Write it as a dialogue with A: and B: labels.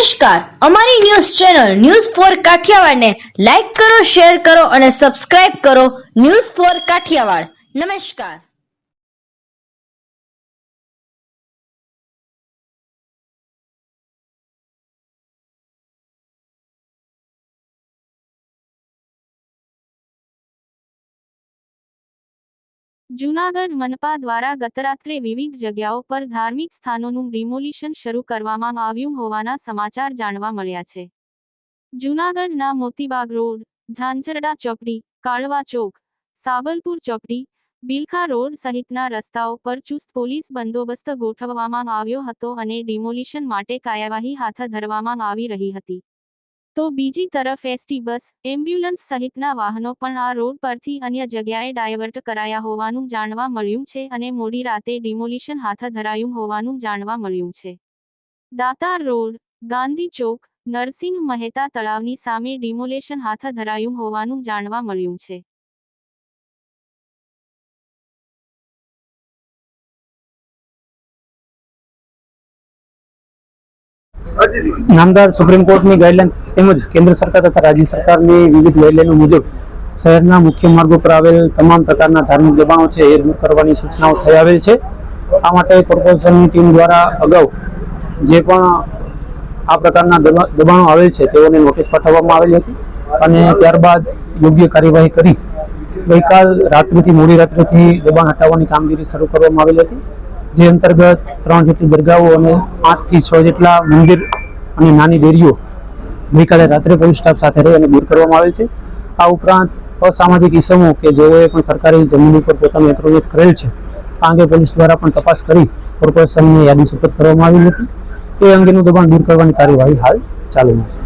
A: નમસ્કાર, અમારી news channel news for Kathiawad ને લાઈક કરો, શેર કરો અને સબસ્ક્રાઇબ કરો. News for Kathiawad. નમસ્કાર.
B: જૂનાગઢ મનપા દ્વારા ગતરાત્રે વિવિધ જગ્યાઓ પર ધાર્મિક સ્થાનોનું ડિમોલિશન શરૂ કરવામાં આવ્યું હોવાના સમાચાર જાણવા મળ્યા છે. જૂનાગઢના મોતીબાગ રોડ, ઝાંઝરડા ચોકડી, કાળવા ચોક, સાબલપુર ચોકડી, બિલખા રોડ સહિતના રસ્તાઓ પર ચુસ્ત પોલીસ બંદોબસ્ત ગોઠવવામાં આવ્યો હતો અને ડિમોલિશન માટે કાર્યવાહી હાથ ધરવામાં આવી રહી હતી. તો બીજી તરફ એસટી બસ, એમ્બ્યુલન્સ સહિતના વાહનો પણ આ રોડ પરથી અન્ય જગ્યાએ ડાયવર્ટ કરાયા હોવાનું જાણવા મળ્યું છે અને મોડી રાતે ડિમોલિશન હાથ ધરાયું હોવાનું જાણવા મળ્યું છે. દાતાર રોડ, ગાંધી ચોક, નરસિંહ મહેતા તળાવની સામે ડિમોલેશન હાથ ધરાયું હોવાનું જાણવા મળ્યું છે.
C: નામદાર સુપ્રીમ કોર્ટની ગાઈડલાઈન તેમજ કેન્દ્ર સરકાર તથા રાજ્ય સરકારની વિવિધ ગાઈડલાઈનો મુજબ શહેરના મુખ્ય માર્ગો પર આવેલ તમામ પ્રકારના ધાર્મિક દબાણો છે એ દૂર કરવાની સૂચનાઓ થઈ આવેલ છે. આ માટે કોર્પોરેશનની ટીમ દ્વારા અગાઉ જે પણ આ પ્રકારના દબાણો આવેલ છે તેઓને નોટિસ પાઠવવામાં આવેલી હતી અને ત્યારબાદ યોગ્ય કાર્યવાહી કરી ગઈકાલ રાત્રિથી મોડી રાત્રિથી દબાણ હટાવવાની કામગીરી શરૂ કરવામાં આવેલી હતી. જે અંતર્ગત 3 જેટલી દરગાહો અને 5 થી 6 જેટલા મંદિર અને નાની ડેરીઓ ગઈકાલે રાત્રે પોલીસ સ્ટાફ સાથે રહી અને દૂર કરવામાં આવેલ છે. આ ઉપરાંત અસામાજિક ઇસમો કે જેઓએ પણ સરકારી જમીન ઉપર પોતાનું એન્ક્રોચમેન્ટ કરેલ છે આ અંગે પોલીસ દ્વારા પણ તપાસ કરી કોર્પોરેશનને યાદી સુપરત કરવામાં આવી હતી. એ અંગેનું દબાણ દૂર કરવાની કાર્યવાહી હાલ ચાલુમાં છે.